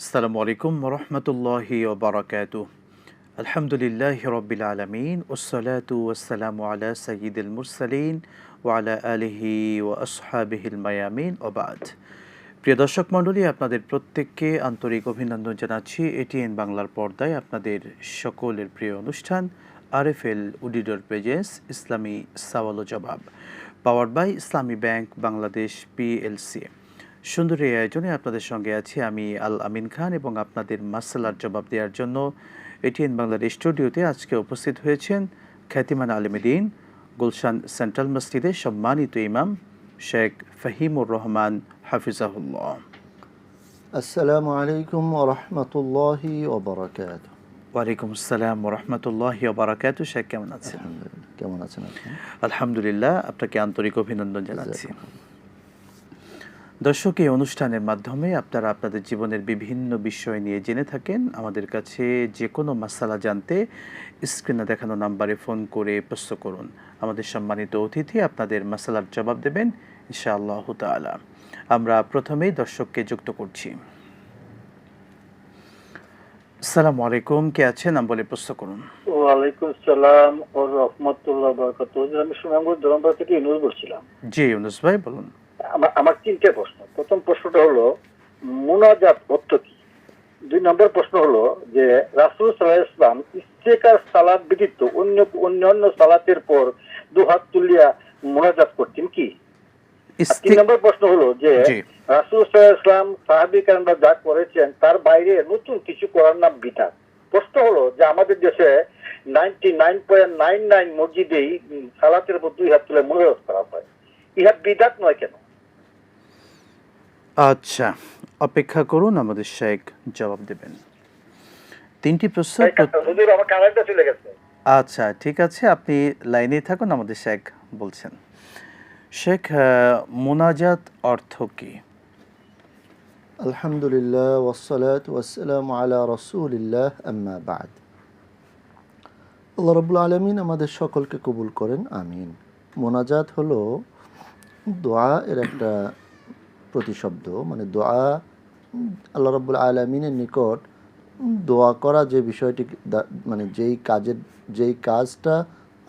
আসসালামু আলাইকুম ওরহমতুল্লাহি ওবরাকাতুহ। আলহামদুলিল্লাহি রব্বিল আলামিন ওয়াসসালাতু ওয়াসসালামু আলা সাইয়্যিদিল মুরসালিন ওয়া আলা আলিহি ওয়া আসহাবিহিল মায়ামিন ওয়া বাদ। প্রিয় দর্শক মণ্ডলী, আপনাদের প্রত্যেককে আন্তরিক অভিনন্দন জানাচ্ছি এটিএন বাংলার পর্দায় আপনাদের সকলের প্রিয় অনুষ্ঠান আরএফএল উডিডর পেজেস ইসলামী সওয়াল ও জবাব, powered by Islami bank Bangladesh PLC. সুন্দর এই আয়োজনে আপনাদের সঙ্গে আছি আমি আল আমিন খান এবং আপনাদের মাসালার জবাব দেওয়ার জন্য এটিএন বাংলার স্টুডিওতে আজকে উপস্থিত হয়েছেন খ্যাতিমান আলেমদ্বীন গুলশান সেন্ট্রাল মসজিদের সম্মানিত ইমাম শেখ ফাহিমুর রহমান হাফিজাহুল্লাহ। আসসালামু আলাইকুম ওয়া রাহমাতুল্লাহি ওয়া বারাকাতুহু। ওয়ালাইকুম আসসালাম ওয়া রাহমাতুল্লাহি ওয়া বারাকাতুহু। শেখ কেমন আছেন? আলহামদুলিল্লাহ। কেমন আছেন আপনি? আলহামদুলিল্লাহ, আপনাকে আন্তরিক অভিনন্দন জানাচ্ছি। দর্শক, এই অনুষ্ঠানের মাধ্যমে আপনারা আপনাদের জীবনের বিভিন্ন বিষয় নিয়ে জেনে থাকেন। আমাদের কাছে যে কোনো মাসালা জানতে স্ক্রিনে দেখানো নাম্বারে ফোন করে প্রশ্ন করুন। আমাদের সম্মানিত অতিথি আপনাদের মাসালার জবাব দেবেন ইনশাআল্লাহ তাআলা। আমরা প্রথমেই দর্শককে যুক্ত করছি। আসসালামু আলাইকুম, কে আছেন নাম বলে প্রশ্ন করুন। ওয়ালাইকুম আসসালাম ওয়া রাহমাতুল্লাহি ওয়া বারাকাতুহু। আমি সুনামগঞ্জ ধরমপাড়া থেকে ইউনুস বলছিলাম। জি ইউনুস ভাই বলুন। আমার তিনটে প্রশ্ন। প্রথম প্রশ্নটা হলো মুনাজাত অর্থ কি? 2 নম্বর প্রশ্ন হলো যে রাসূল সাল্লাল্লাহু আলাইহি ওয়াসাল্লাম ইস্তেকার সালাত ব্যতীত অন্যান্য সালাতের পর দু হাত তুলিয়া মুনাজাত করতেন কি? 3 নম্বর প্রশ্ন হলো যে রাসূল সাল্লাল্লাহু আলাইহি ওয়াসাল্লাম সাহাবী-কেরামরা যা করেছেন তার বাইরে নতুন কিছু করার নাম বিদআত। প্রশ্ন হলো যে আমাদের দেশে 99.99 মসজিদেই সালাতের উপর 2 হাত তুলে মুনাজাত করা হয়। ইহা বিদআত নয় কেন? আচ্ছা, অপেক্ষা করুন, আমাদের শেখ জবাব দেবেন। 3টি প্রশ্ন। হুজুর আমার কারেন্টটা চলে গেছে। আচ্ছা ঠিক আছে, আপনি লাইনেই থাকুন, আমাদের শেখ বলছেন। শেখ, মুনাজাত অর্থ কি? আলহামদুলিল্লাহ ওয়াসসালাতু ওয়াসসালামু আলা রাসূলিল্লাহ আম্মা বা'দ। আল্লাহ রাব্বুল আলামিন আমাদের সকলকে কবুল করেন, আমিন। মোনাজাত হলো দোয়া এর একটা প্রতিশব্দ, মানে দোয়া আল্লাহ রাব্বুল আলামিনের নিকট দোয়া করা, যে বিষয়টি মানে যেই কাজটা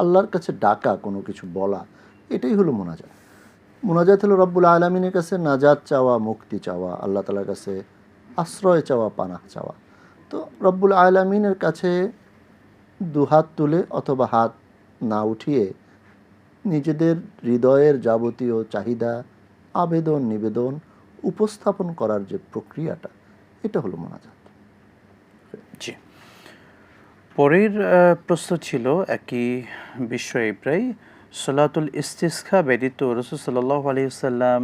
আল্লাহর কাছে ডাকা, কোনো কিছু বলা, এটাই হলো মোনাজাত। মোনাজাত হলো রব্বুল আলামিনের কাছে নাজাত চাওয়া, মুক্তি চাওয়া, আল্লাহ তাআলার কাছে আশ্রয় চাওয়া, পানাহ চাওয়া। তো রব্বুল আলামিনের কাছে দুহাত তুলে অথবা হাত না উঠিয়ে নিজেদের হৃদয়ের যাবতীয় চাহিদা, আবেদন নিবেদন উপস্থাপন করার যে প্রক্রিয়াটা, এটা হলো মোনাজাত। জি, পরের প্রশ্ন ছিল একই বিষয়ে প্রায়। সালাতুল ইস্তিসকা ব্যতীত রাসূল সাল্লাল্লাহু আলাইহি ওয়াসাল্লাম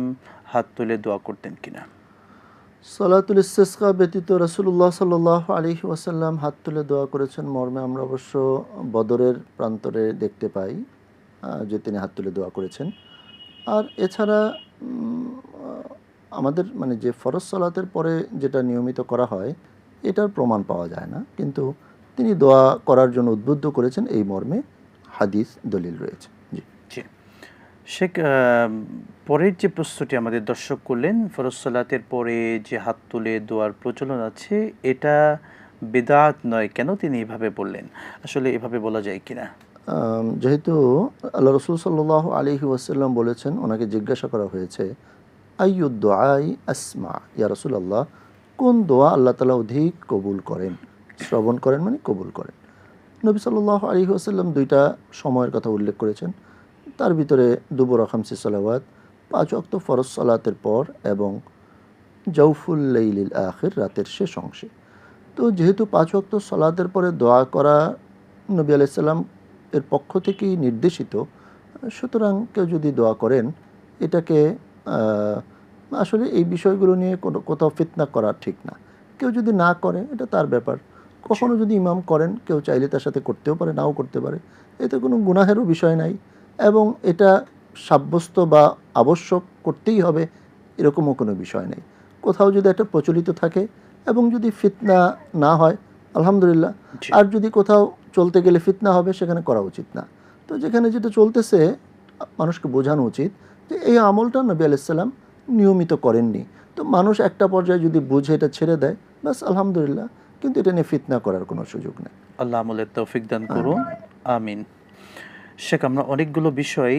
হাত তুলে দোয়া করতেন কিনা? সালাতুল ইস্তিসকা ব্যতীত রাসূলুল্লাহ সাল্লাল্লাহু আলাইহি ওয়াসাল্লাম হাত তুলে দোয়া করেছেন মর্মে আমরা অবশ্য বদরের প্রান্তরে দেখতে পাই যে তিনি হাত তুলে দোয়া করেছেন। আর এছাড়া আমাদের মানে যে ফরজ সালাতের পরে যেটা নিয়মিত করা হয়, এটার প্রমাণ পাওয়া যায় না, কিন্তু তিনি দোয়া করার জন্য উদ্বুদ্ধ করেছেন, এই মর্মে হাদিস দলিল রয়েছে। জি জি শেখ, পরের যে প্রশ্নটি আমাদের দর্শক করলেন, ফরজ সালাতের পরে যে হাত তুলে দোয়ার প্রচলন আছে, এটা বিদআত নয় কেন? তিনি এভাবে বললেন, আসলে এভাবে বলা যায় কিনা? যেহেতু আল্লাহ রাসূল সাল্লাল্লাহু আলাইহি ওয়াসাল্লাম বলেছেন, ওনাকে জিজ্ঞাসা করা হয়েছে আইয়ুদ দুআই আসমা, ইয়া রাসূলুল্লাহ, কোন দোয়া আল্লাহ তাআলা অধিক কবুল করেন? শ্রবণ করেন মানে কবুল করেন। নবী সাল্লাল্লাহু আলাইহি ওয়াসাল্লাম 2টা সময়ের কথা উল্লেখ করেছেন। তার ভিতরে দুবুর খামসি সালাওয়াত, 5 ওয়াক্ত ফরজ সালাতের পর, এবং জাওফুল লাইলিল আখির, রাতের শেষ অংশে। তো যেহেতু 5 ওয়াক্ত সালাতের পরে দোয়া করা নবী আলাইহিস সালাম এর পক্ষ থেকেই নির্দেশিত, সুতরাং কেউ যদি দোয়া করেন, এটাকে আসলে এই বিষয়গুলো নিয়ে কোথাও ফিতনা করা ঠিক না। কেউ যদি না করে, এটা তার ব্যাপার। কখনো যদি ইমাম করেন, কেউ চাইলে তার সাথে করতেও পারে, নাও করতে পারে, এতে কোনো গুনাহেরও বিষয় নাই। এবং এটা সাব্যস্ত বা আবশ্যক করতেই হবে এরকমও কোনো বিষয় নেই। কোথাও যদি একটা প্রচলিত থাকে এবং যদি ফিতনা না হয়, আলহামদুলিল্লাহ। আর যদি কোথাও চলতে গেলে ফিতনা হবে, সেখানে করা উচিত না। তো যেখানে যেটা চলতেছে, মানুষকে বোঝানো উচিত যে এই আমলটা নবী আলাইহিস সালাম নিয়মিত করেননি। তো মানুষ একটা পর্যায়ে যদি বুঝে এটা ছেড়ে দেয়, বাস আলহামদুলিল্লাহ, কিন্তু এটা নিয়ে ফিতনা করার কোনো সুযোগ নেই। আল্লাহ আমলের তৌফিক দান করুন, আমিন। শেখ, আমরা অনেকগুলো বিষয়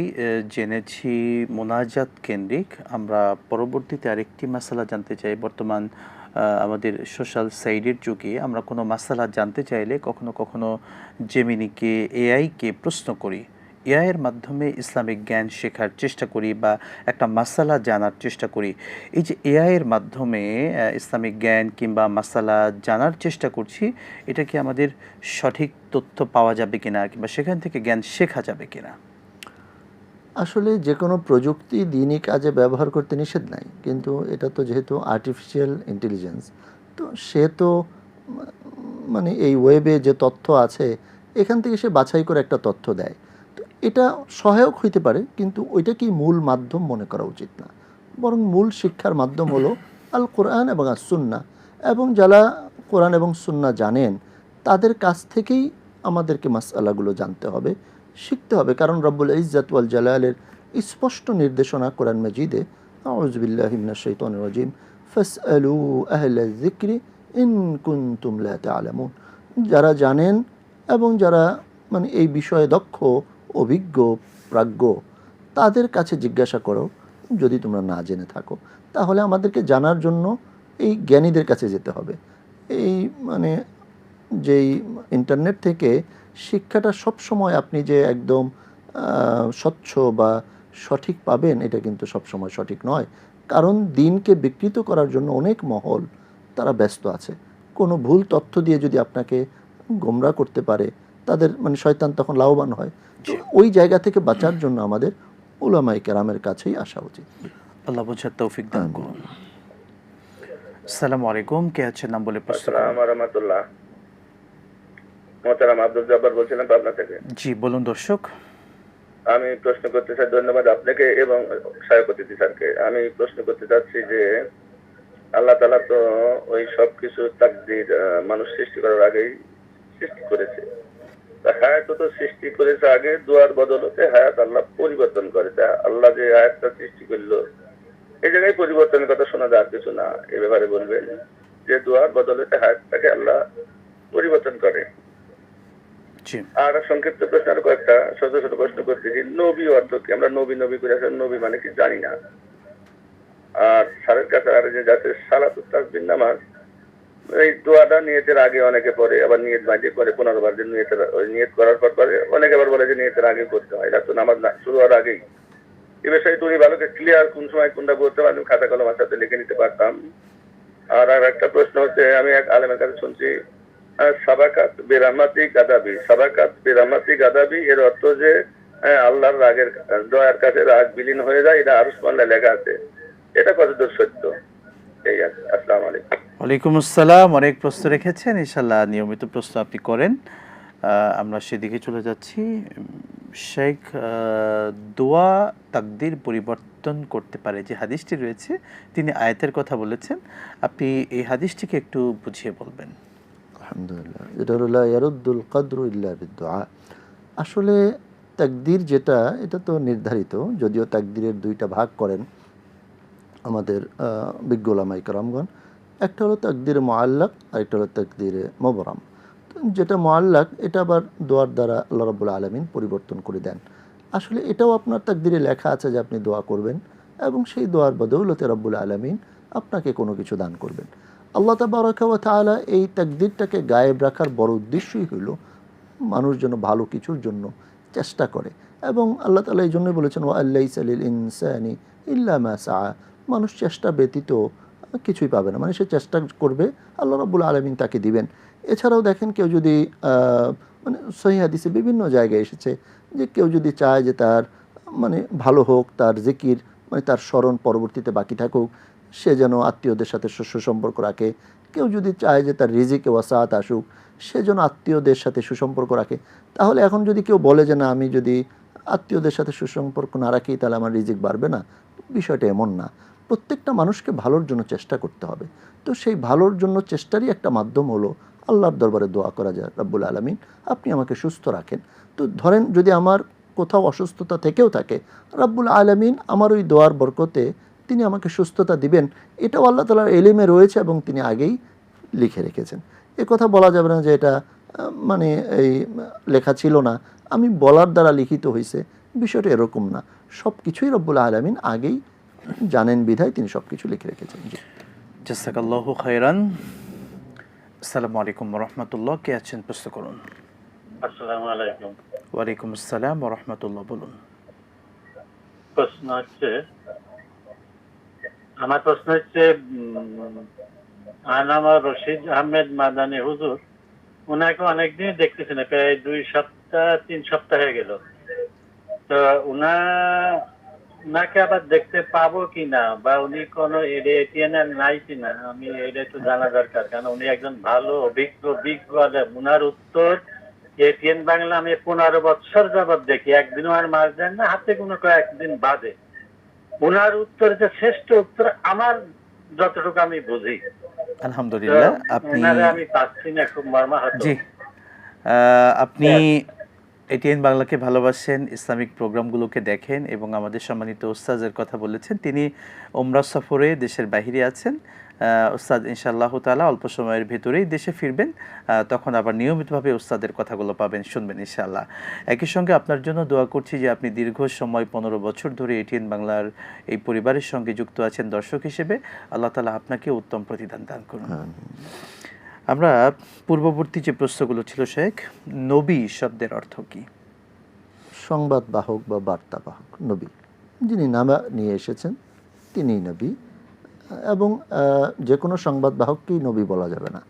জেনেছি মোনাজাত কেন্দ্রিক। আমরা পরবর্তীতে আরেকটি মাসালা জানতে চাই। বর্তমান আমাদের সোশ্যাল সাইডের যুগে আমরা কোনো মাসালা জানতে চাইলে কখনো কখনো জেমিনিকে, এআইকে প্রশ্ন করি। এআইয়ের মাধ্যমে ইসলামিক জ্ঞান শেখার চেষ্টা করি বা একটা মাসালা জানার চেষ্টা করি। এই যে এআইয়ের মাধ্যমে ইসলামিক জ্ঞান কিংবা মাসালা জানার চেষ্টা করছি, এটা কি আমাদের সঠিক তথ্য পাওয়া যাবে কিনা কিংবা সেখান থেকে জ্ঞান শেখা যাবে কিনা? আসলে যে কোনো প্রযুক্তি দিনই কাজে ব্যবহার করতে নিষেধ নাই, কিন্তু এটা তো যেহেতু আর্টিফিশিয়াল ইন্টেলিজেন্স, তো সে তো মানে এই ওয়েবে যে তথ্য আছে এখান থেকে সে বাছাই করে একটা তথ্য দেয়। তো এটা সহায়ক হইতে পারে, কিন্তু ওইটাকেই মূল মাধ্যম মনে করা উচিত না। বরং মূল শিক্ষার মাধ্যম হলো আল কোরআন এবং আস সুন্নাহ, এবং যারা কোরআন এবং সুন্নাহ জানেন তাদের কাছ থেকেই আমাদেরকে মাসআলাগুলো জানতে হবে, শিখতে হবে। কারণ রব্বুল ইজ্জাত ওয়াল জালালের স্পষ্ট নির্দেশনা কোরআন মাজিদে, আউযু বিল্লাহি মিনাশ শাইতানির রাজিম, ফাসআলু আহলায যিকরি ইন কুনতুম লা তা'লামুন, যারা জানেন এবং যারা মানে এই বিষয়ে দক্ষ, অভিজ্ঞ, প্রাজ্ঞ, তাদের কাছে জিজ্ঞাসা করো যদি তোমরা না জেনে থাকো। তাহলে আমাদেরকে জানার জন্য এই জ্ঞানীদের কাছে যেতে হবে। এই মানে যেই ইন্টারনেট থেকে শিক্ষাটা সব সময় আপনি যে একদম স্বচ্ছ বা সঠিক পাবেন, এটা কিন্তু সব সময় সঠিক নয়। কারণ দিনকে বিকৃত করার জন্য অনেক মহল তারা ব্যস্ত আছে। কোনো ভুল তথ্য দিয়ে যদি আপনাকে গোমরা করতে পারে, তাদের মানে শয়তান তখন লাভবান হয়। তো ওই জায়গা থেকে বাঁচার জন্য আমাদের উলামায়ে কেরামের কাছেই আসা উচিত। আল্লাহ বোঝার তৌফিক দান করুন। আসসালামু আলাইকুম, কে আছেন নাম বলে প্রশ্ন করুন। আসসালামু রাহমাতুল্লাহ। মোহতারাম আব্দুল জব্বার বলছিলাম পাবনা থেকে। জি বলুন দর্শক। আমি প্রশ্ন করতে চাই, ধন্যবাদ আপনাকে এবং সহায়ক অতিথি স্যারকে। আমি প্রশ্ন করতে চাচ্ছি যে আল্লাহ তাআলা তো ওই সব কিছু তাকদীর মানুষ সৃষ্টি করার আগেই সৃষ্টি করেছে। তা হায়াত তো সৃষ্টি করেছে আগে, দুয়ার বদলতে হায়াত আল্লাহ পরিবর্তন করে। তা আল্লাহ যে হায়াতটা সৃষ্টি করলো, এই জায়গায় পরিবর্তনের কথা শোনা যায়, আর কিছু না। এ ব্যাপারে বলবেন যে দুয়ার বদলতে হায়াতটাকে আল্লাহ পরিবর্তন করে। জি, আর সংক্ষিপ্ত প্রশ্ন, আর কয়েকটা ছোট ছোট প্রশ্ন করতেছি। নবী অর্থ কি? আমরা নবী নবী করে আসলে নবী মানে কি জানি না। আর স্যারের কাছে আর যে যাতে সালাতুত তাসবিহ নামাজ, এই দোয়াটা নিয়তের আগে অনেকে পড়ে, আবার নিয়ত বাঁধিয়ে করে 15 বার, যে নিয়তের নিয়ত করার পর করে। অনেকে আবার বলে যে নিয়তের আগে করতে হয়, এটা তো নামাজ না শুরু হওয়ার আগেই। এ বিষয়ে তুমি ভালো ক্লিয়ার, কোন সময় কোনটা বলতে পারতাম, খাতা কলম আমার সাথে লিখে নিতে পারতাম। আর একটা প্রশ্ন হচ্ছে, আমি এক আলেমের কাছে শুনছি সাবাকাত বিরাহমাতি গাদাবি, সাবাকাত বিরাহমাতি গাদাবি, এর অর্থ যে আল্লাহর রাগের দয়ার কাছে রাগ বিলীন হয়ে যায়, এটা আরশ পাল্লায় লেখা আছে। এটা কতদূর সত্য? এই আছে। আসসালামু আলাইকুম। ওয়ালাইকুম আসসালাম। অনেক প্রশ্ন রেখেছেন, ইনশাল্লাহ নিয়মিত প্রশ্ন আপনি করেন। আমরা সেদিকে চলে যাচ্ছি। শেখ, দোয়া তাকদির পরিবর্তন করতে পারে যে হাদিসটি রয়েছে, তিনি আয়াতের কথা বলেছেন। আপনি এই হাদিসটিকে একটু বুঝিয়ে বলবেন। আলহামদুলিল্লাহ, এটা হলো লা ইয়ারুদ্দুল কদরু ইল্লা বিদ্দুআ। আসলে তাকদীর যেটা, এটা তো নির্ধারিত, যদিও তাকদীরের দুইটা ভাগ করেন আমাদের বিজ্ঞ উলামায়ে কেরামগণ। একটা হলো তাকদীরে মুআল্লাক, আর একটা হলো তাকদীরে মুবরাম। যেটা মুআল্লাক, এটা আবার দোয়ার দ্বারা আল্লাহ রাব্বুল আলামিন পরিবর্তন করে দেন। আসলে এটাও আপনার তাকদীরে লেখা আছে যে আপনি দোয়া করবেন, এবং সেই দোয়ার বদৌলতে রব্বুল আলামিন আপনাকে কোনো কিছু দান করবেন। আল্লাহ তাবারাকা ওয়া তাআলা এই তাকদীরটাকে গায়েব রাখার বড় উদ্দেশ্যই হলো মানুষ যেন ভালো কিছুর জন্য চেষ্টা করে। এবং আল্লাহ তাআলা এই জন্যই বলেছেন, ওয়া আল্লাইসা লিল ইনসানি ইল্লা মা সাআ, মানুষ চেষ্টা ব্যতীত কিছুই পাবে না। মানে সে চেষ্টা করবে, আল্লাহ রাব্বুল আলামিন তাকে দিবেন। এছাড়াও দেখেন, কেউ যদি মানে সহিহ হাদিসে বিভিন্ন জায়গায় এসেছে যে কেউ যদি চায় যে তার মানে ভালো হোক, তার জিকির মানে তার স্মরণ পরবর্তীতে বাকি থাকুক, সে যেন আত্মীয়দের সাথে সুসম্পর্ক রাখে। কেউ যদি চায় যে তার রিজিকে ওয়াসাআত আসুক, সে যেন আত্মীয়দের সাথে সুসম্পর্ক রাখে। তাহলে এখন যদি কেউ বলে যে না, আমি যদি আত্মীয়দের সাথে সুসম্পর্ক না রাখি তাহলে আমার রিজিক বাড়বে না, বিষয়টা এমন না। প্রত্যেকটা মানুষকে ভালোর জন্য চেষ্টা করতে হবে। তো সেই ভালোর জন্য চেষ্টারই একটা মাধ্যম হলো আল্লাহর দরবারে দোয়া করা যায়, রব্বুল আলামিন আপনি আমাকে সুস্থ রাখেন। তো ধরেন যদি আমার কোথাও অসুস্থতা থেকেও থাকে, রব্বুল আলামিন আমার ওই দোয়ার বরকতে তিনি আমাকে সুস্থতা দিবেন, এটাও আল্লাহ তাআলার এলিমে রয়েছে এবং তিনি আগেই লিখে রেখেছেন। এ কথা বলা যাবে না যে এটা মানে এই লেখা ছিল না, আমি বলার দ্বারা লিখিত হয়েছে, বিষয়টা এরকম না। সব কিছুই রব্বুল আলামিন আগেই জানেন বিধায় তিনি সব কিছু লিখে রেখেছেন। জি, জাযাকাল্লাহু খাইরান। আসসালামু আলাইকুম ওয়া রাহমাতুল্লাহ। কে আছেন প্রশ্ন করুন। আসসালামু আলাইকুম। ওয়ালাইকুম আসসালাম ওয়া রাহমাতুল্লাহ, বলুন। প্রশ্ন হচ্ছে, আমার প্রশ্ন হচ্ছে আনামা রশিদ আহমেদ মাদানী হুজুর, উনাকে অনেকদিন দেখতেছি না, প্রায় 2 সপ্তাহ 3 সপ্তাহ হয়ে গেল। তো উনাকে আবার দেখতে পাবো কিনা, বা উনি কোনো এটিএন নাই কিনা, আমি এটা একটু জানা দরকার। কারণ উনি একজন ভালো অভিজ্ঞ আলেম। উনার উত্তর এটিএন বাংলা আমি 15 বছর যাবৎ দেখি, একদিনও আর মার দেন না, হাতে কোনো কয়েকদিন বাদে। উনার উত্তর যে শ্রেষ্ঠ উত্তর আমার যতটুকু আমি বুঝি। আলহামদুলিল্লাহ। আপনি উনারে আমি পাচ্ছি না, খুব মর্মাহত। জি, আপনি এটিএন বাংলাকে ভালোবাসেন, ইসলামিক প্রোগ্রামগুলোকে দেখেন এবং আমাদের সম্মানিত ওস্তাদের কথা বলেছেন। তিনি ওমরা সফরে দেশের বাইরে আছেন। ওস্তাদ ইনশাআল্লাহ তাআলা অল্প সময়ের ভেতরেই দেশে ফিরবেন, তখন আবার নিয়মিতভাবে ওস্তাদের কথাগুলো পাবেন, শুনবেন ইনশাআল্লাহ। একই সঙ্গে আপনার জন্য দোয়া করছি যে আপনি দীর্ঘ সময় 15 বছর ধরে এটিএন বাংলার এই পরিবারের সঙ্গে যুক্ত আছেন দর্শক হিসেবে। আল্লাহ তাআলা আপনাকে উত্তম প্রতিদান দান করুন। আমরা পূর্ববর্তী যে প্রশ্নগুলো ছিল শেখ, নবী শব্দের অর্থ কি? সংবাদ বাহক বা বার্তা বাহক, নবী যিনি নামা নিয়ে এসেছেন তিনিই নবী। এবং যে কোনো সংবাদ বাহককেই নবী বলা যাবে না।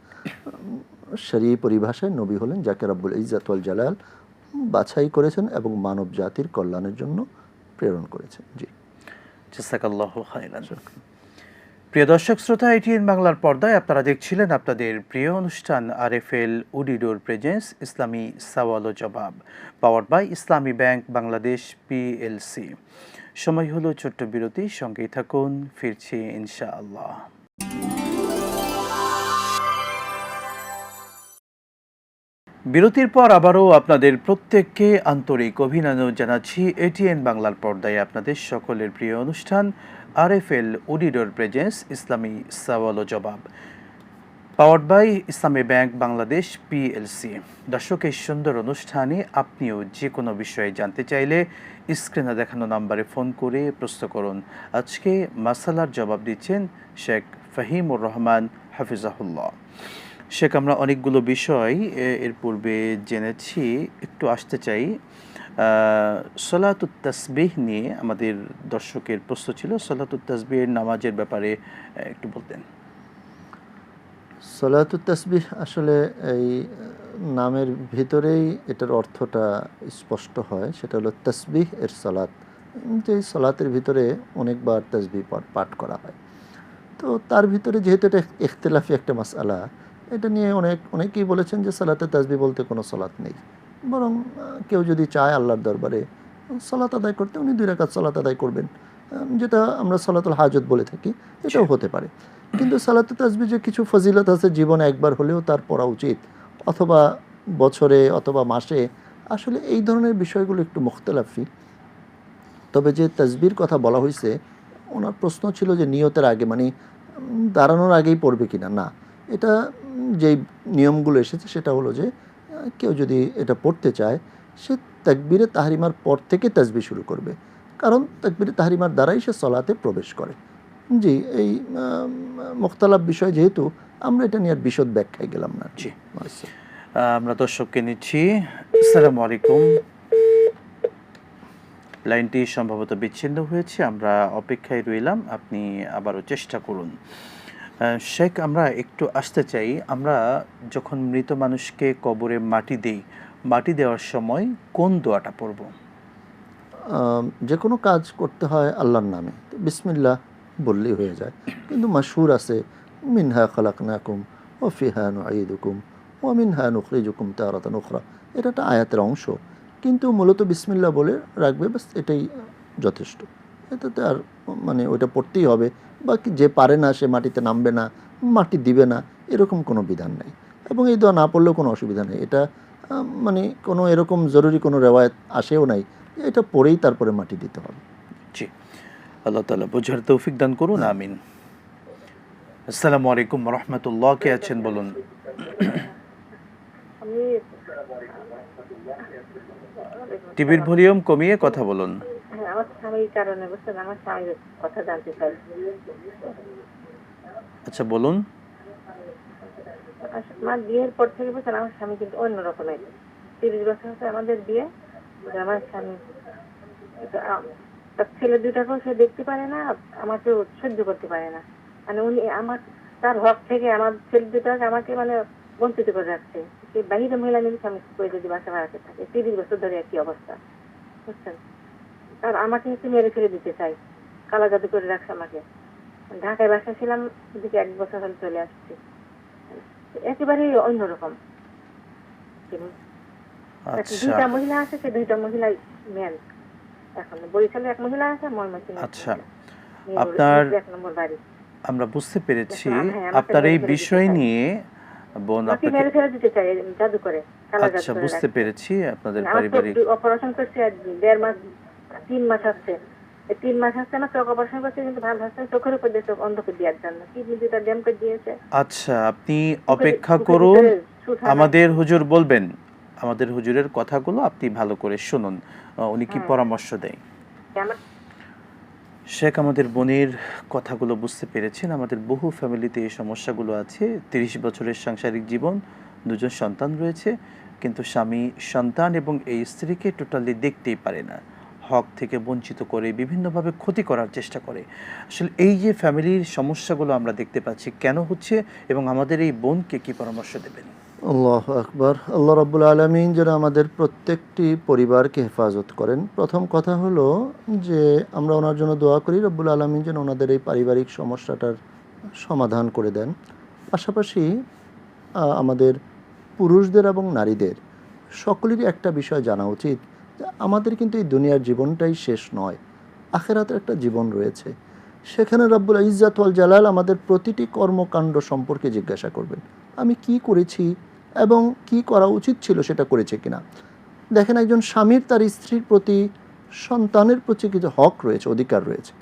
শরীয়ী পরিভাষায় নবী হলেন যাকে রব্বুল ইজ্জত ওয়াল জালাল বাছাই করেছেন এবং মানব জাতির কল্যাণের জন্য প্রেরণ করেছেন। জি, জাযাকাল্লাহু খাইরান। প্রিয় দর্শক শ্রোতা, এটিএন বাংলার পর্দায় আপনারা দেখছিলেন আপনাদের প্রিয় অনুষ্ঠান আরএফএল উডিডোর প্রেজেন্স ইসলামী সওয়াল ও জবাব, powered by Islami bank Bangladesh PLC. সময় হলো ছোট্ট বিরতি, সঙ্গেই থাকুন, ফিরছি ইনশাআল্লাহ। বিরতির পর আবারও আপনাদের প্রত্যেককে আন্তরিক অভিনন্দন জানাচ্ছি এটিএন বাংলার পর্দায় আপনাদের সকলের প্রিয় অনুষ্ঠান আরএফএল উডিডোর প্রেজেন্স ইসলামী সওয়াল ও জবাব, powered by Islami bank Bangladesh PLC. দর্শক, এই সুন্দর অনুষ্ঠানে আপনিও যে কোনো বিষয়ে জানতে চাইলে স্ক্রিনে দেখানো নাম্বারে ফোন করে প্রশ্ন করুন। আজকে মাসালার জবাব দিচ্ছেন শেখ ফাহিমুর রহমান হাফিজাহুল্লাহ। শেখ, আমরা অনেকগুলো বিষয় এর পূর্বে জেনেছি, একটু আসতে চাই সলাতুত তাসবিহ নিয়ে। আমাদের দর্শকের প্রশ্ন ছিল সলাতুত তাসবিহের নামাজের ব্যাপারে একটু বলতেন। সলাতুত তাসবিহ আসলে এই নামের ভিতরেই এটার অর্থটা স্পষ্ট হয়, সেটা হলো তাসবিহ এর সালাত। যে সালাতের ভিতরে অনেকবার তাসবিহ পাঠ করা হয়। তো তার ভিতরে যেহেতু এটা ইখতিলাফি একটা মাসআলা, এটা নিয়ে অনেকেই বলেছেন যে সালাতে তাসবিহ বলতে কোনো সালাত নেই, বরং কেউ যদি চায় আল্লাহর দরবারে সালাত আদায় করতে, উনি 2 রাকাত সালাত আদায় করবেন, যেটা আমরা সালাতুল হাজত বলে থাকি, এটাও হতে পারে। কিন্তু সালাতে তাসবিহ যে কিছু ফজিলত আছে, জীবনে একবার হলেও তার পড়া উচিত, অথবা বছরে অথবা মাসে, আসলে এই ধরনের বিষয়গুলো একটু মুখতালাফি। তবে যে তাসবিহর কথা বলা হয়েছে, ওনার প্রশ্ন ছিল যে নিয়তের আগে, মানে দাঁড়ানোর আগেই পড়বে কিনা। না, এটা যেই নিয়মগুলো এসেছে সেটা হলো যে কেউ যদি এটা পড়তে চায়, সে তাকবীরে তাহরিমার পর থেকে তাসবিহ শুরু করবে, কারণ তাকবীরে তাহরিমার দ্বারাই সে সলাতে প্রবেশ করে। জি, এই মুখতালাফ বিষয় যেহেতু, আমরা এটা নিয়ে আর বিশদ ব্যাখ্যায় গেলাম না। জি, আমরা দর্শককে নিচ্ছি। আসসালামু আলাইকুম। লাইনটি সম্ভবত বিচ্ছিন্ন হয়েছে, আমরা অপেক্ষায় রইলাম, আপনি আবারও চেষ্টা করুন। শেখ, আমরা একটু আসতে চাই, আমরা যখন মৃত মানুষকে কবরে মাটি দেই, মাটি দেওয়ার সময় কোন দোয়াটা পড়ব? যে কোনো কাজ করতে হয় আল্লাহর নামে, বিসমিল্লাহ বললেই হয়ে যায়। কিন্তু মাশহুর আছে মিনহা খালাকনাকুম ওয়া ফিহা নুঈদুকুম ওয়া মিনহা নুখরিজুকুম তারাতান উখরা, এটা একটা আয়াতের অংশ, কিন্তু মূলত বিসমিল্লাহ বলে রাখবে, বাস এটাই যথেষ্ট। এটাতে আর মানে ওইটা পড়তেই হবে, বাকি যে পারে না সে মাটিতে নামবে না, মাটি দিবে না, এরকম কোনো বিধান নেই। এবং এই দোয়া না পড়লেও কোনো অসুবিধা নেই। এটা মানে কোনো এরকম জরুরি কোনো রেওয়ায়েত আসেও নাই, এটা পড়েই তারপরে মাটি দিতে হবে। জি, আল্লাহ তাআলা বোঝার তৌফিক দান করুন, আমিন। আসসালামু আলাইকুম রহমতুল্লাহ, কে আছেন বলুন। আমি টিভির ভলিউম কমিয়ে কথা বলুন। হ্যাঁ, আমার স্বামীর কারণে বুঝছেন, আমার স্বামীর কথা জানতে চাই। আচ্ছা বলুন। আমার বিয়ের পর থেকে বুঝছেন, আমার স্বামী কিন্তু অন্য রকমের। 30 বছর হচ্ছে আমাদের বিয়ে। আমার স্বামী তার ছেলে দুটাকেও সে দেখতে পারে না, আমাকে সহ্য করতে পারে না। মানে উনি আমার তার হক থেকে আমার ছেলে দুটাকে আমাকে মানে বঞ্চিত করে রাখছে। সে বাহিরে মহিলা নিয়ে স্বামী করে যদি বাসা বাড়াতে থাকে 30 বছর ধরে একই অবস্থা, বুঝছেন। আর আমাকে হচ্ছে মেরে ফেলে দিতে চাই, কালা জাদু করে রাখছে আমাকে। ঢাকায় বাসা ছিলাম, এদিকে 1 বছর হলে চলে আসছি। একেবারেই অন্যরকম। আচ্ছা 2টা মহিলা আছে, সে 2টা মহিলাই মেন। এখন বরিশালে এক মহিলা আছে, ময়মনসিংহে আচ্ছা, আপনার 1 নম্বর বাড়ি। আমরা বুঝতে পেরেছি হ্যাঁ, আমাকে আপনার মেরে এই ফেলে দিতে বিষয় চায়। নিয়ে বোন আমাকে আপনাকে। মেরে ফেলে দিতে চাই জাদু করে, কালা জাদু আচ্ছা করে বুঝতে রাখছে। পেরেছি আপনাদের আমার পারিবারিক। চোখ অপারেশন করছে 1.5 মাস, 3 মাস হচ্ছে। এই 3 মাস হচ্ছে আমার চোখ অপারেশন করছে, কিন্তু ভালো হচ্ছে না। চোখের উপর দিয়ে চোখ অন্ধ করে দেওয়ার জন্য কিডনি দুটা ড্যাম করে দিয়েছে। আচ্ছা আপনি অপেক্ষা করুন, আমাদের হুজুর বলবেন, আমাদের হুজুরের কথাগুলো আপনি ভালো করে শুনুন, উনি কি পরামর্শ দেয়। শেখ আমাদের বোনের কথাগুলো বুঝতে পেরেছেন। আমাদের বহু ফ্যামিলিতে এই সমস্যাগুলো আছে। 30 বছরের সাংসারিক জীবন, 2জন সন্তান রয়েছে, কিন্তু স্বামী সন্তান এবং এই স্ত্রীকে টোটালি দেখতেই পারে না, হক থেকে বঞ্চিত করে বিভিন্নভাবে ক্ষতি করার চেষ্টা করে। আসলে এই যে ফ্যামিলির সমস্যাগুলো আমরা দেখতে পাচ্ছি কেন হচ্ছে, এবং আমাদের এই বোনকে কি পরামর্শ দেবেন। আল্লাহু আকবার। আল্লাহ রাব্বুল আলামিন যেন আমাদের প্রত্যেকটি পরিবারকে হেফাজত করেন। প্রথম কথা হলো যে আমরা ওনার জন্য দোয়া করি রব্বুল আলামিন যেন ওনাদের এই পারিবারিক সমস্যাটার সমাধান করে দেন। পাশাপাশি আমাদের পুরুষদের এবং নারীদের সকলেরই একটা বিষয় জানা উচিত যে আমাদের কিন্তু এই দুনিয়ার জীবনটাই শেষ নয়, আখিরাতের একটা জীবন রয়েছে। সেখানে রব্বুল ইজ্জাত ওয়াল জালাল আমাদের প্রতিটি কর্মকাণ্ড সম্পর্কে জিজ্ঞাসা করবেন, আমি কি করেছি এবং কি করা উচিত ছিল সেটা করেছে কিনা। দেখেন, একজন স্বামীর তার স্ত্রীর প্রতি, সন্তানের প্রতি কিছু হক রয়েছে, অধিকার রয়েছে।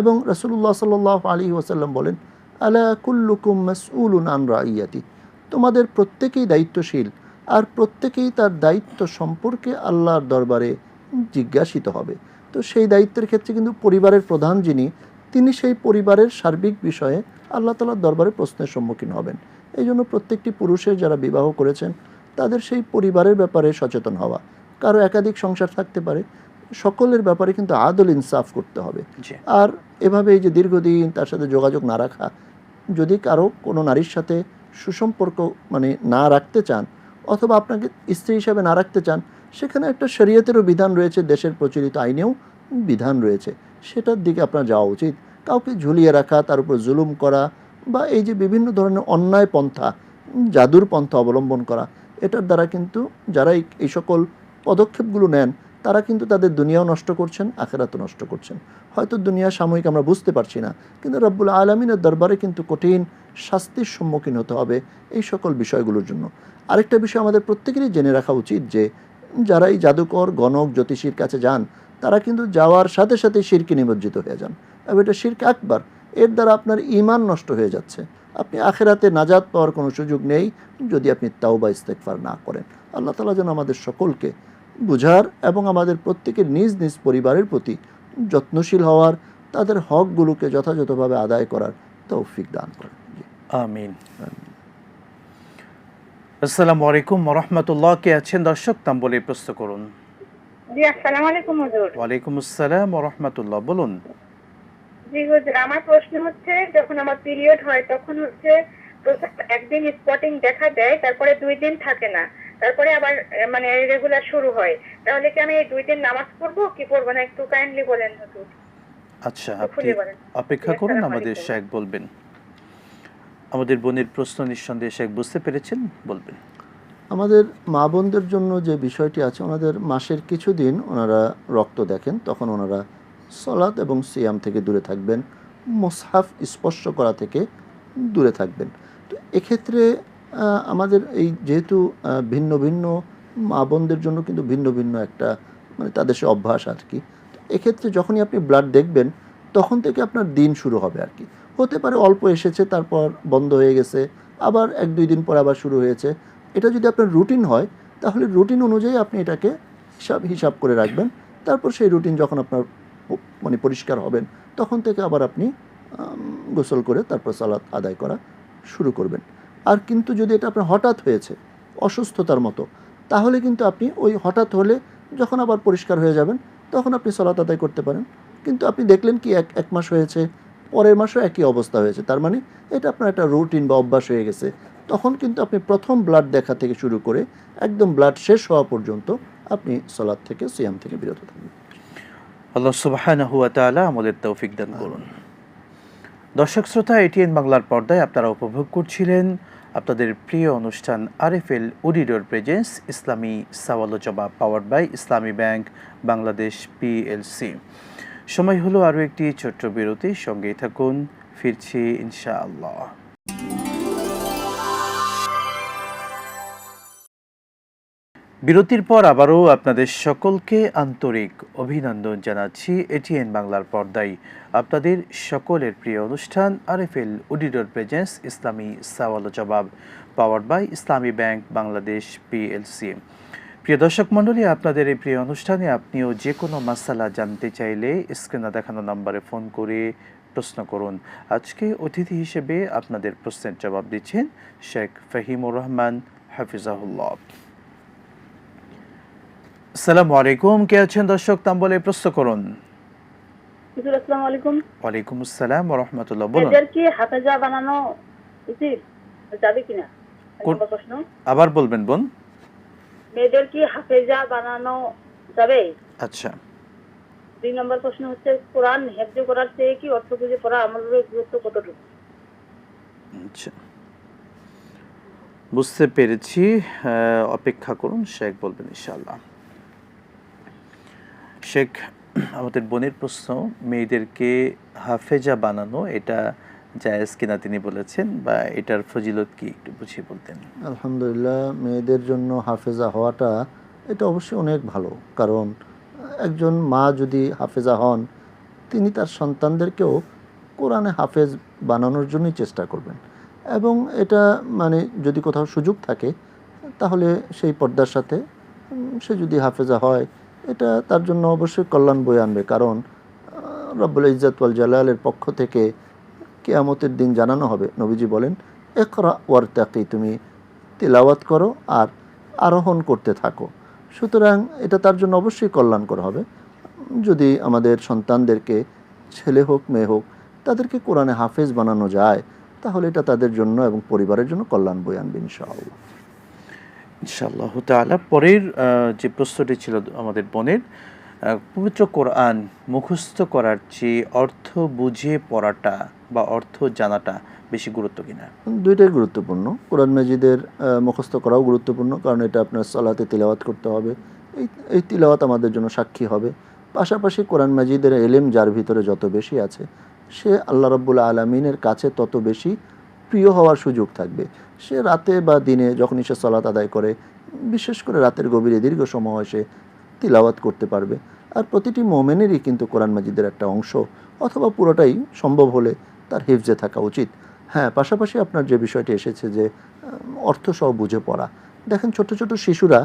এবং রাসূলুল্লাহ সাল্লাল্লাহু আলাইহি ওয়াসাল্লাম বলেন, আলা কুল্লুকুম মাসউলুন আন রাইয়াতি, তোমাদের প্রত্যেকেই দায়িত্বশীল, আর প্রত্যেকেই তার দায়িত্ব সম্পর্কে আল্লাহর দরবারে জিজ্ঞাসিত হবে। তো সেই দায়িত্বের ক্ষেত্রে কিন্তু পরিবারের প্রধান যিনি, তিনি সেই পরিবারের সার্বিক বিষয়ে আল্লাহ তাআলার দরবারে প্রশ্নের সম্মুখীন হবেন। এই জন্য প্রত্যেকটি পুরুষের যারা বিবাহ করেছেন তাদের সেই পরিবারের ব্যাপারে সচেতন হওয়া। কারো একাধিক সংসার থাকতে পারে, সকলের ব্যাপারে কিন্তু আদল ইনসাফ করতে হবে। আর এভাবে এই যে দীর্ঘদিন তার সাথে যোগাযোগ না রাখা, যদি কারো কোনো নারীর সাথে সুসম্পর্ক মানে না রাখতে চান, অথবা আপনাকে স্ত্রী হিসাবে না রাখতে চান, সেখানে একটা শরীয়তেরও বিধান রয়েছে, দেশের প্রচলিত আইনেও বিধান রয়েছে, সেটার দিকে আপনার যাওয়া উচিত। কাউকে ঝুলিয়ে রাখা, তার উপর জুলুম করা, বা এই যে বিভিন্ন ধরনের অন্যায় পন্থা, জাদুর পন্থা অবলম্বন করা, এটার দ্বারা কিন্তু যারা এই সকল পদক্ষেপগুলো নেন তারা কিন্তু তাদের দুনিয়াও নষ্ট করছেন, আখিরাতও নষ্ট করছেন। হয়তো দুনিয়া সাময়িক আমরা বুঝতে পারছি না, কিন্তু রব্বুল আলামিনের দরবারে কিন্তু কঠিন শাস্তির সম্মুখীন হতে হবে এই সকল বিষয়গুলোর জন্য। আরেকটা বিষয় আমাদের প্রত্যেকেরই জেনে রাখা উচিত যে যারা এই জাদুকর, গণক, জ্যোতিষীর কাছে যান, তারা কিন্তু যাওয়ার সাথে সাথে শিরকে নিমজ্জিত হয়ে যান, এবং এটা শিরক আকবার। এর দ্বারা আপনার ঈমান নষ্ট হয়ে যাচ্ছে। আপনি আখিরাতে নাজাত পাওয়ার কোনো সুযোগ নেই যদি আপনি তাওবা ইস্তেগফার না করেন। আল্লাহ তাআলা যেন আমাদের সকলকে বুঝার এবং আমাদের প্রত্যেকের নিজ নিজ পরিবারের প্রতি যত্নশীল হওয়ার, তাদের হকগুলোকে যথাযথভাবে আদায় করার তৌফিক দান করেন। আমিন। আসসালামু আলাইকুম রহমতুল্লাহ, কে আছেন দর্শক নাম বলে প্রশ্ন করুন। জি, আসসালামু আলাইকুম হুজুর। ওয়ালাইকুম আসসালাম রহমতুল্লাহ, বলুন। জি হুজুর, আমার প্রশ্ন হচ্ছে, যখন আমার পিরিয়ড হয় তখন হচ্ছে একদিন স্পটিং দেখা দেয়, তারপরে 2 দিন থাকে না, তারপরে আবার মানে রেগুলার শুরু হয়। তাহলে কি আমি এই 2 দিন নামাজ পড়বো কি পড়বো না, একটু কাইন্ডলি বলেন হুজুর। আচ্ছা আপনি অপেক্ষা করুন, আমাদের শেখ বলবেন। আমাদের বোনের প্রশ্ন নিঃসন্দেহে শেখ বুঝতে পেরেছেন, বলবেন। আমাদের মা বোনদের জন্য যে বিষয়টি আছে, ওনাদের মাসের কিছুদিন ওনারা রক্ত দেখেন, তখন ওনারা সলাত এবং সিয়াম থেকে দূরে থাকবেন, মুসহাফ স্পর্শ করা থেকে দূরে থাকবেন। তো এক্ষেত্রে আমাদের এই যেহেতু ভিন্ন ভিন্ন মা বোনদের জন্য কিন্তু ভিন্ন ভিন্ন একটা মানে তাদের সে অভ্যাস আর কি। তো এক্ষেত্রে যখনই আপনি ব্লাড দেখবেন তখন থেকে আপনার দিন শুরু হবে আর কি। হতে পারে অল্প এসেছে, তারপর বন্ধ হয়ে গেছে, আবার 1-2 দিন পর আবার শুরু হয়েছে। এটা যদি আপনার রুটিন হয়, তাহলে রুটিন অনুযায়ী আপনি এটাকে হিসাব করে রাখবেন। তারপর সেই রুটিন যখন আপনার মানে পরিষ্কার হবেন, তখন থেকে আবার আপনি গোসল করে তারপর সালাত আদায় করা শুরু করবেন। আর কিন্তু যদি এটা আপনার হঠাৎ হয়েছে অসুস্থতার মতো, তাহলে কিন্তু আপনি ওই হঠাৎ হলে যখন আবার পরিষ্কার হয়ে যাবেন, তখন আপনি সালাত আদায় করতে পারেন। কিন্তু আপনি দেখলেন কি এক মাস হয়েছে, পরের মাসও একই অবস্থা হয়েছে, তার মানে এটা আপনার একটা রুটিন বা অভ্যাস হয়ে গেছে। তখন কিন্তু আপনি প্রথম ব্লাড দেখা থেকে শুরু করে একদম ব্লাড শেষ হওয়া পর্যন্ত আপনি সালাত থেকে, সিয়াম থেকে বিরত থাকবেন। আল্লাহ সুবহানাহু ওয়া তাআলা আমাদের তৌফিক দান করুন। দর্শক শ্রোতা, এটিএন বাংলার পর্দায় আপনারা উপভোগ করছিলেন আপনাদের প্রিয় অনুষ্ঠান আরএফএল অডিটর প্রেজেন্স ইসলামী সওয়াল ও জবাব, powered by Islami bank Bangladesh PLC. সময় হলো আরও একটি ছোট্ট বিরতি, সঙ্গেই থাকুন, ফিরছি ইনশাআল্লাহ। বিরতির পর আবারও আপনাদের সকলকে আন্তরিক অভিনন্দন জানাচ্ছি এটিএন বাংলার পর্দায় আপনাদের সকলের প্রিয় অনুষ্ঠান আরএফএল অডিটর প্রেজেন্স ইসলামী সওয়াল ও জবাব, powered by Islami bank Bangladesh PLC. প্রিয় দর্শক মণ্ডলী, আপনাদের এই প্রিয় অনুষ্ঠানে আপনিও যে কোনো মাসালা জানতে চাইলে স্ক্রিনে দেখানো নম্বরে ফোন করে প্রশ্ন করুন। আজকে অতিথি হিসেবে আপনাদের প্রশ্নের জবাব দিচ্ছেন শেখ ফাহিমুর রহমান হাফিজাহুল্লাহ। আসসালামু আলাইকুম, কে আছেন দর্শক? নাম বলে প্রশ্ন করুন। আসসালামু আলাইকুম। ওয়ালাইকুম আসসালাম ওয়া রাহমাতুল্লাহ। বলুন। এদের কি হাফেজা বানানো উচিত যাবে কিনা? প্রশ্ন আবার বলবেন বোন। মেয়েদের কি হাফেজা বানানো যাবে? আচ্ছা। 2 নম্বর প্রশ্ন হচ্ছে, কোরআন হেফজ করার চেয়ে কি অর্থ বুঝে পড়া আমলের গুরুত্ব কতটুকু? আচ্ছা, বুঝতে পেরেছি। অপেক্ষা করুন, শেখ বলবেন ইনশাআল্লাহ। শেখ, আমাদের বোনের প্রশ্ন, মেয়েদেরকে হাফেজা বানানো এটা জায়েজ কিনা তিনি বলেছেন, বা এটার ফজিলত কি একটু বুঝিয়ে বলতেন। আলহামদুলিল্লাহ, মেয়েদের জন্য হাফেজা হওয়াটা এটা অবশ্যই অনেক ভালো। কারণ একজন মা যদি হাফেজা হন, তিনি তার সন্তানদেরকেও কোরআনে হাফেজ বানানোর জন্যই চেষ্টা করবেন। এবং এটা মানে যদি কোথাও সুযোগ থাকে, তাহলে সেই পর্দার সাথে সে যদি হাফেজা হয়, এটা তার জন্য অবশ্যই কল্যাণ বয়ে আনবে। কারণ রব্বুল ইজ্জত ওয়াল জালালের পক্ষ থেকে কিয়ামতের দিন জানানো হবে, নবীজি বলেন, ইকরা ওয়ারতাকি, তুমি তিলাওয়াত করো আর আরোহণ করতে থাকো। সুতরাং এটা তার জন্য অবশ্যই কল্যাণকর হবে যদি আমাদের সন্তানদেরকে, ছেলে হোক মেয়ে হোক, তাদেরকে কোরআনে হাফেজ বানানো যায়, তাহলে এটা তাদের জন্য এবং পরিবারের জন্য কল্যাণ বয়ে আনবে ইনশাআল্লাহ। ইনশাআল্লাহ তাআলা। পরের যে প্রশ্নটি ছিল আমাদের বোনের, পবিত্র কোরআন মুখস্থ করার চেয়ে অর্থ বুঝে পড়াটা বা অর্থ জানাটা বেশি গুরুত্ব কিনা? দুইটাই গুরুত্বপূর্ণ। কোরআন মাজিদের মুখস্থ করাও গুরুত্বপূর্ণ, কারণ এটা আপনার সালাতে তিলাওয়াত করতে হবে। এই তিলাওয়াত আমাদের জন্য সাক্ষী হবে। পাশাপাশি কোরআন মাজিদের এলেম যার ভিতরে যত বেশি আছে, সে আল্লাহ রাব্বুল আলামিনের কাছে তত বেশি প্রিয় হওয়ার সুযোগ থাকবে। সে রাতে বা দিনে যখনই সে সালাত আদায় করে, বিশেষ করে রাতের গভীরে দীর্ঘ সময় সে তিলাওয়াত করতে পারবে। আর প্রতিটি মোমেনেরই কিন্তু কোরআন মাজিদের একটা অংশ অথবা পুরোটাই সম্ভব হলে তার হিফজে থাকা উচিত। হ্যাঁ, পাশাপাশি আপনার যে বিষয়টি এসেছে যে অর্থ সহ বুঝে পড়া, দেখেন ছোট ছোট শিশুরা,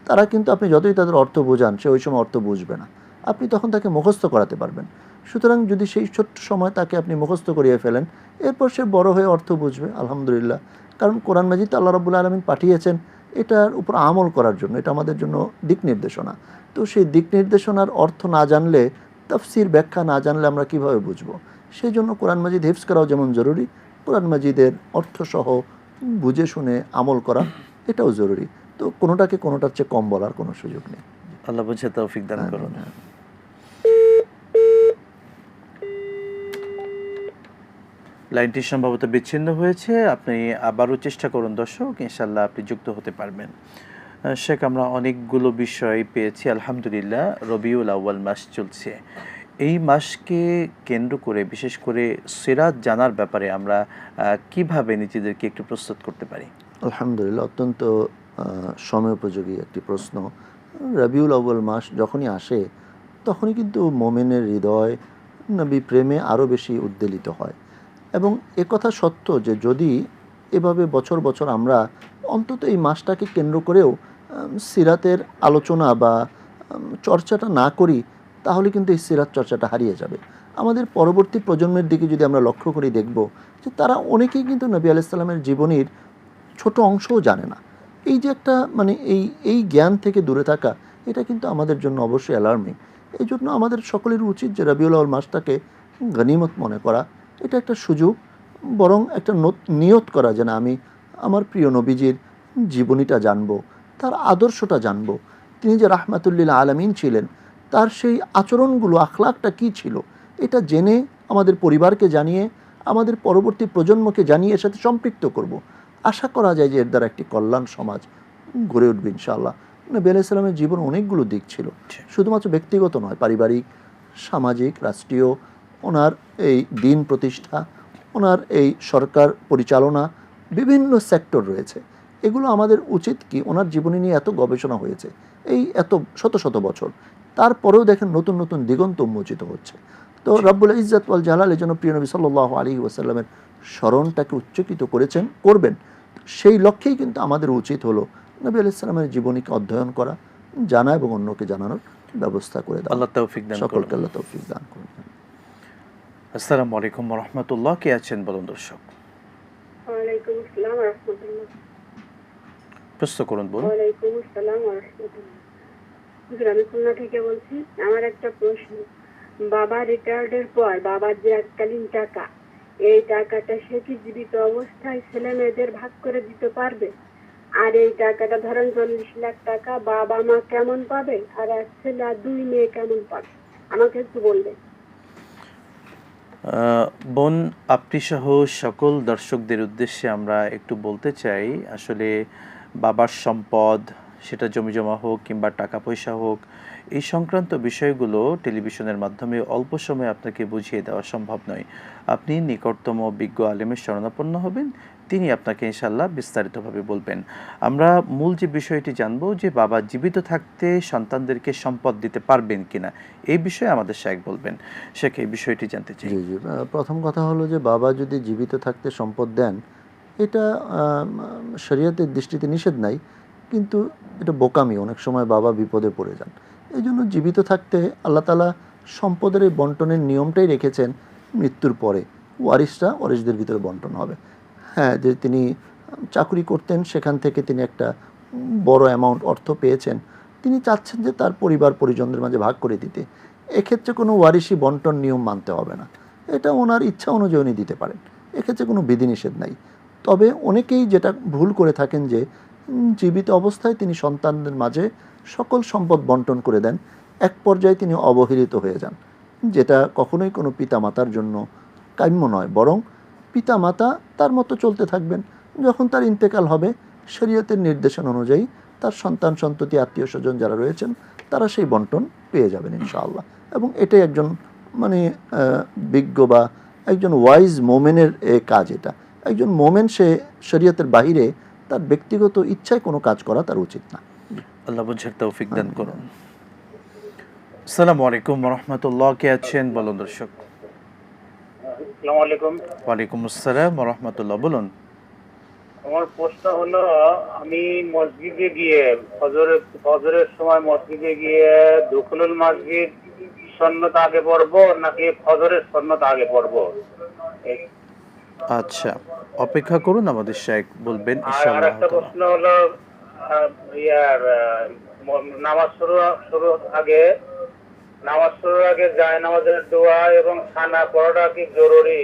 তারা কিন্তু আপনি যতই তাদের অর্থ বোঝান, সে ওই সময় অর্থ বুঝবে না। আপনি তখন তাকে মুখস্থ করাতে পারবেন। সুতরাং যদি সেই ছোট্ট সময় তাকে আপনি মুখস্থ করিয়ে ফেলেন, এরপর সে বড় হয়ে অর্থ বুঝবে আলহামদুলিল্লাহ। কারণ কোরআন মাজিদ আল্লাহ রাব্বুল আলামিন পাঠিয়েছেন এটার উপর আমল করার জন্য, এটা আমাদের জন্য দিক নির্দেশনা। তো সেই দিক নির্দেশনার অর্থ না জানলে, তাফসির ব্যাখ্যা না জানলে আমরা কিভাবে বুঝবো? সেই জন্য কোরআন মাজিদ হিফজ করাও যেমন জরুরি, কোরআন মাজিদের অর্থসহ বুঝে শুনে আমল করা এটাও জরুরি। তো কোনোটাকে কোনোটার চেয়ে কম বলার কোনো সুযোগ নেই। আল্লাহ বুঝে তৌফিক দান করুন। লাইনটি সম্ভবত বিচ্ছিন্ন হয়েছে, আপনি আবারও চেষ্টা করুন দর্শক, ইনশাল্লাহ আপনি যুক্ত হতে পারবেন। শেখ, আমরা অনেকগুলো বিষয় পেয়েছি আলহামদুলিল্লাহ। রবিউল আউয়াল মাস চলছে, এই মাসকে কেন্দ্র করে বিশেষ করে সিরাত জানার ব্যাপারে আমরা কিভাবে নিজেদেরকে একটু প্রস্তুত করতে পারি? আলহামদুলিল্লাহ, অত্যন্ত সময়োপযোগী একটি প্রশ্ন। রবিউল আউয়াল মাস যখনই আসে, তখনই কিন্তু মোমেনের হৃদয় নবী প্রেমে আরও বেশি উদ্বেলিত হয়। এবং একথা সত্য যে যদি এভাবে বছর বছর আমরা অন্তত এই মাসটাকে কেন্দ্র করেও সিরাতের আলোচনা বা চর্চাটা না করি, তাহলে কিন্তু এই সিরাত চর্চাটা হারিয়ে যাবে। আমাদের পরবর্তী প্রজন্মের দিকে যদি আমরা লক্ষ্য করি, দেখব যে তারা অনেকেই কিন্তু নবী আলাইহিস সালামের জীবনীর ছোট অংশও জানে না। এই যে একটা মানে এই জ্ঞান থেকে দূরে থাকা, এটা কিন্তু আমাদের জন্য অবশ্যই অ্যালার্মিং। এই জন্য আমাদের সকলের উচিত যে রবিউল আউয়াল মাসটাকে গনিমত মনে করা। এটা একটা সুযোগ, বরং একটা নিয়ত করা যে না, আমি আমার প্রিয় নবীজির জীবনীটা জানবো, তার আদর্শটা জানবো, তিনি যে রাহমাতুল্লিল আলামিন ছিলেন, তার সেই আচরণগুলো, আখলাকটা কী ছিল, এটা জেনে আমাদের পরিবারকে জানিয়ে, আমাদের পরবর্তী প্রজন্মকে জানিয়ে এর সাথে সম্পৃক্ত করব। আশা করা যায় যে এর দ্বারা একটি কল্যাণ সমাজ গড়ে উঠবে ইনশাআল্লাহ। নবী আলাইহিস সালামের জীবন অনেকগুলো দিক ছিল, শুধুমাত্র ব্যক্তিগত নয়, পারিবারিক, সামাজিক, রাষ্ট্রীয়, ওনার এই দিন প্রতিষ্ঠা, ওনার এই সরকার পরিচালনা, বিভিন্ন সেক্টর রয়েছে। এগুলো আমাদের উচিত কি, ওনার জীবনী নিয়ে এত গবেষণা হয়েছে এই এত শত শত বছর, তারপরেও দেখেন নতুন নতুন দিগন্ত উন্মোচিত হচ্ছে। তো রব্বুল ইজ্জত ওয়াল জালাল এই জন্য প্রিয় নবী সাল্লাল্লাহু আলাইহি ওয়াসাল্লামের স্মরণটাকে উচ্চকিত করেছেন, করবেন। সেই লক্ষ্যেই কিন্তু আমাদের উচিত হলো নবী আলাইহিস সালামের জীবনীকে অধ্যয়ন করা, জানা এবং অন্যকে জানানোর ব্যবস্থা করে দেওয়া। আল্লাহ তৌফিক দান করুন। সকলকে আল্লাহ তৌফিক দান করুন। আসসালামু আলাইকুম ওয়া রাহমাতুল্লাহ। কে আছেন বলুন দর্শক? ওয়ালাইকুম আসসালাম ওয়া রাহমাতুল্লাহ। প্রশ্ন করুন বলুন। ওয়ালাইকুম আসসালাম ওয়া রাহমাতুল্লাহ। হুজুর, আমি খুলনা থেকে বলছি। আমার একটা প্রশ্ন, বাবা রিটায়ার্ডের পর বাবার যে এককালীন টাকা, এই টাকাটা সে কি জীবিত অবস্থায় ছেলে মেয়েদের ভাগ করে দিতে পারবে? আর এই টাকাটা ধরেন 40 লাখ টাকা বাবা মা কেমন পাবে, আর এক ছেলে আর 2 মেয়ে কেমন পাবে, আমাকে একটু বলবেন। বোন, আপনি সহ সকল দর্শকদের উদ্দেশ্যে আমরা একটু বলতে চাই, আসলে বাবার সম্পদ, সেটা জমিজমা হোক কিংবা টাকা পয়সা হোক, এই সংক্রান্ত বিষয়গুলো টেলিভিশনের মাধ্যমে অল্প সময়ে আপনাকে বুঝিয়ে দেওয়া সম্ভব নয়। আপনি নিকটতম বিজ্ঞ আলেমের শরণাপন্ন হবেন, তিনি আপনাকে ইনশাল্লাহ বিস্তারিতভাবে বলবেন। আমরা মূল যে বিষয়টি জানবো যে বাবা জীবিত থাকতে সন্তানদেরকে সম্পদ দিতে পারবেন কিনা, এই বিষয়ে আমাদের শায়েখ বলবেন। শেখ, এই বিষয়টি জানতে চাই। জি জি, প্রথম কথা হলো যে বাবা যদি জীবিত থাকতে সম্পদ দেন, এটা শরীয়তের দৃষ্টিতে নিষেধ নাই, কিন্তু এটা বোকামি। অনেক সময় বাবা বিপদে পড়ে যান। এই জন্য জীবিত থাকতে আল্লাহ তাআলা সম্পদের এই বন্টনের নিয়মটাই রেখেছেন, মৃত্যুর পরে ওয়ারিসদের ভিতরে বন্টন হবে। হ্যাঁ, যে তিনি চাকরি করতেন, সেখান থেকে তিনি একটা বড় অ্যামাউন্ট অর্থ পেয়েছেন, তিনি চাচ্ছেন যে তার পরিবার পরিজনদের মাঝে ভাগ করে দিতে। এক্ষেত্রে কোনো ওয়ারিশি বন্টন নিয়ম মানতে হবে না, এটা ওনার ইচ্ছা অনুযায়ী উনি দিতে পারেন, এক্ষেত্রে কোনো বিধিনিষেধ নাই। তবে অনেকেই যেটা ভুল করে থাকেন যে জীবিত অবস্থায় তিনি সন্তানদের মাঝে সকল সম্পদ বন্টন করে দেন, এক পর্যায়ে তিনি অবহেলিত হয়ে যান, যেটা কখনোই কোনো পিতামাতার জন্য কাম্য নয়। বরং পিতামাতা তার মতো চলতে থাকবেন, যখন তার ইন্তেকাল হবে শরীয়তের নির্দেশনা অনুযায়ী তার সন্তান সন্ততি আত্মীয় স্বজন যারা রয়েছেন তারা সেই বন্টন পেয়ে যাবেন ইনশাআল্লাহ। এবং এটাই একজন মানে বিজ্ঞ বা একজন ওয়াইজ মোমেনের কাজ। এটা একজন মোমেন, সে শরীয়তের বাহিরে তার ব্যক্তিগত ইচ্ছায় কোনো কাজ করা তার উচিত না। আল্লাহ বুঝার তৌফিক দান করুন। আসসালামু আলাইকুম ওয়া রাহমাতুল্লাহ। কে আছেন বলুন দর্শক? আসসালামু আলাইকুম। ওয়ালাইকুম আসসালাম ওয়া রাহমাতুল্লাহ, বলুন। আমার প্রশ্ন হলো, আমি মসজিদে গিয়ে ফজরের সময় মসজিদে গিয়ে দুখুলুল মসজিদ সুন্নত আগে পড়বো নাকি ফজরের সুন্নত আগে পড়বো? আচ্ছা, অপেক্ষা করুন, আমাদের শায়েখ বলবেন আর ইনশাআল্লাহ। একটা প্রশ্ন হলো, নামাজ শুরুর আগে জায়নামাজের দোয়া এবং খানা পড়াটা কি জরুরি?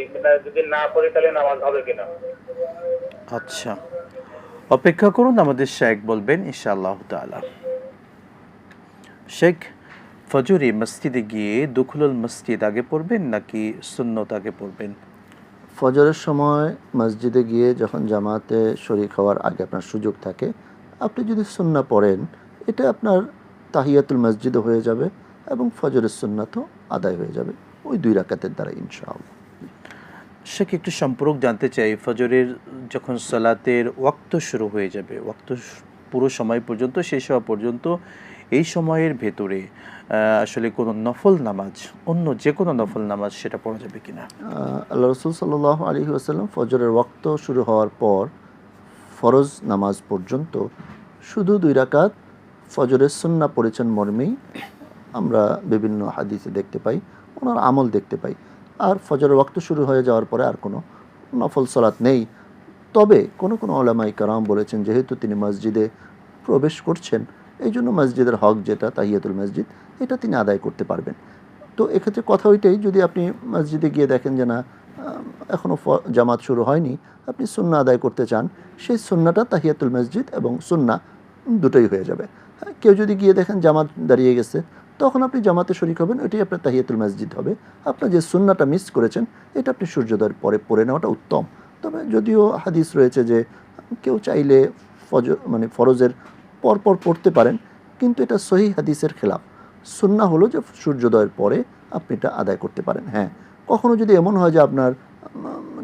যদি না পড়ি তাহলে নামাজ হবে কিনা? আচ্ছা, অপেক্ষা করুন, আমাদের শায়েখ বলবেন ইনশাআল্লাহ তাআলা। শেখ, ফজরে মসজিদে গিয়ে দুখুলুল মসজিদ আগে পড়বেন নাকি সুন্নত আগে পড়বেন? ফজরের সময় মসজিদে গিয়ে যখন জামাতে শরীক হওয়ার আগে আপনার সুযোগ থাকে, আপনি যদি সুন্নাহ পড়েন, এটা আপনার তাহিয়াতুল মসজিদও হয়ে যাবে এবং ফজরের সুন্নাতও আদায় হয়ে যাবে ওই 2 রাকাতের দ্বারা ইনশাআল্লাহ। শেখ, একটু সম্পর্ক জানতে চাই, ফজরের যখন সালাতের ওয়াক্ত শুরু হয়ে যাবে, ওয়াক্ত পুরো সময় পর্যন্ত শেষ হওয়া পর্যন্ত এই সময়ের ভেতরে আসলে কোনো নফল নামাজ, অন্য যে কোনো নফল নামাজ সেটা পড়া যাবে কিনা? আল্লাহ রসুল সাল্লাল্লাহু আলাইহি ওয়াসাল্লাম ফজরের ওয়াক্ত শুরু হওয়ার পর ফরজ নামাজ পর্যন্ত শুধু 2 রাকাত ফজরের সুন্নাহ পড়েছেন মর্মেই আমরা বিভিন্ন হাদিসে দেখতে পাই, ওনার আমল দেখতে পাই। আর ফজরের ওয়াক্ত শুরু হয়ে যাওয়ার পরে আর কোনো নফল সালাত নেই। তবে কোনো কোনো ওলামায়ে কেরাম বলেছেন যেহেতু তিনি মসজিদে প্রবেশ করছেন, এই জন্য মসজিদের হক যেটা তাহিয়াতুল মসজিদ, এটা তিনি আদায় করতে পারবেন। তো এক্ষেত্রে কথা ওইটাই, যদি আপনি মসজিদে গিয়ে দেখেন যে না এখনও জামাত শুরু হয়নি, আপনি সুন্নাহ আদায় করতে চান, সেই সুন্নাহটা তাহিয়াতুল মসজিদ এবং সুন্নাহ দুটোই হয়ে যাবে। কেউ যদি গিয়ে দেখেন জামাত দাঁড়িয়ে গেছে, তখন আপনি জামাতে শরীক হবেন, এটাই আপনার তাহিয়াতুল মসজিদ হবে। আপনার যে সুন্নাহটা মিস করেছেন এটা আপনি সূর্যোদয়ের পরে পড়ে নেওয়াটা উত্তম। তবে যদিও হাদিস রয়েছে যে কেউ চাইলে ফরজের পরপর পড়তে পারেন, কিন্তু এটা সহিহ হাদিসের খেলাফ। সুন্নাহ হলো যে সূর্যোদয়ের পরে আপনি এটা আদায় করতে পারেন। হ্যাঁ, কখনো যদি এমন হয় যে আপনার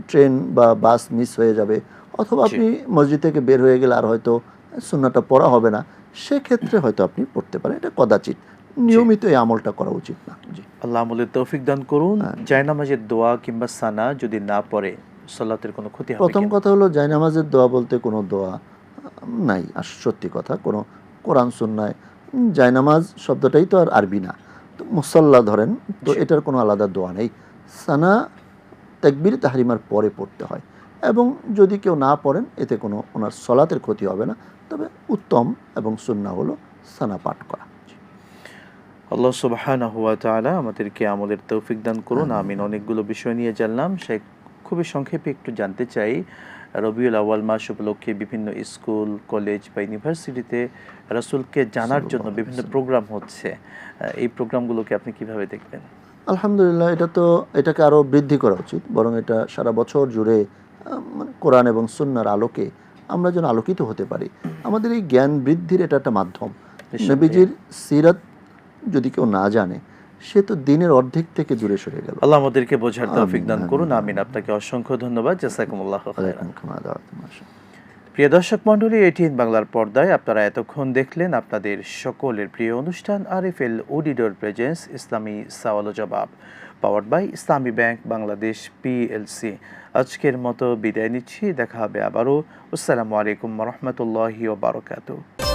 ট্রেন বা বাস মিস হয়ে যাবে, অথবা আপনি মসজিদ থেকে বের হয়ে গেলে আর হয়তো সুন্নাহটা পড়া হবে না, সেক্ষেত্রে হয়তো আপনি পড়তে পারেন। এটা কদাচিৎ, নিয়মিত এই আমলটা করা উচিত না। জি, আল্লাহ আমলের তৌফিক দান করুন। জায়নামাজের দোয়া কিংবা সানা যদি না পড়ে সালাতের কোনো ক্ষতি হবে প্রথম কিনা? কথা হলো জায়নামাজের দোয়া বলতে কোনো দোয়া নাই। আর সত্যি কথা, কোনো কোরআন সুন্নায় জায়নামাজ শব্দটাই তো আর আরবি না, তো মুসাল্লা ধরেন, তো এটার কোনো আলাদা দোয়া নেই। সানা তাকবীর তাহরিমার পরে পড়তে হয়, এবং যদি কেউ না পড়েন এতে কোনো ওনার সলাতের ক্ষতি হবে না। তবে উত্তম এবং সুন্নাহ হলো সানা পাঠ করা। আল্লাহ সুবহানাহু ওয়া তাআলা আমাদেরকে আমলের তৌফিক দান করুন। আমিন। অনেকগুলো বিষয় নিয়ে জানলাম, সে খুবই সংক্ষেপে একটু জানতে চাই, রবিউল আউয়াল মাস উপলক্ষে বিভিন্ন স্কুল, কলেজ বা ইউনিভার্সিটিতে রাসূলকে জানার জন্য বিভিন্ন প্রোগ্রাম হচ্ছে, এই প্রোগ্রামগুলোকে আপনি কিভাবে দেখবেন? আলহামদুলিল্লাহ, এটাকে আরও বৃদ্ধি করা উচিত। বরং এটা সারা বছর জুড়ে কোরআন এবং সুন্নাহর আলোকে আমরা যেন আলোকিত হতে পারি। আমাদের এই জ্ঞান বৃদ্ধির এটা একটা মাধ্যম। নবীজির সিরাত যদি কেউ না জানে, সে তো দিনের অর্ধেক থেকে দূরে সরে গেল। আল্লাহ আমাদেরকে বোঝার তৌফিক দান করুন। আমিন। আপনাকে অসংখ্য ধন্যবাদ। জাযাকুমুল্লাহু খাইরান। প্রিয় দর্শক মণ্ডলী, এটিএন বাংলার পর্দায় আপনারা এতক্ষণ দেখলেন আপনাদের সকলের প্রিয় অনুষ্ঠান আরএফএল অডিটর প্রেজেন্স ইসলামী সওয়াল ও জবাব, powered by Islami bank Bangladesh PLC. আজকের মতো বিদায় নিচ্ছি, দেখা হবে আবারও। আসসালামু আলাইকুম ওয়া রাহমাতুল্লাহি ওয়া বারাকাতুহু।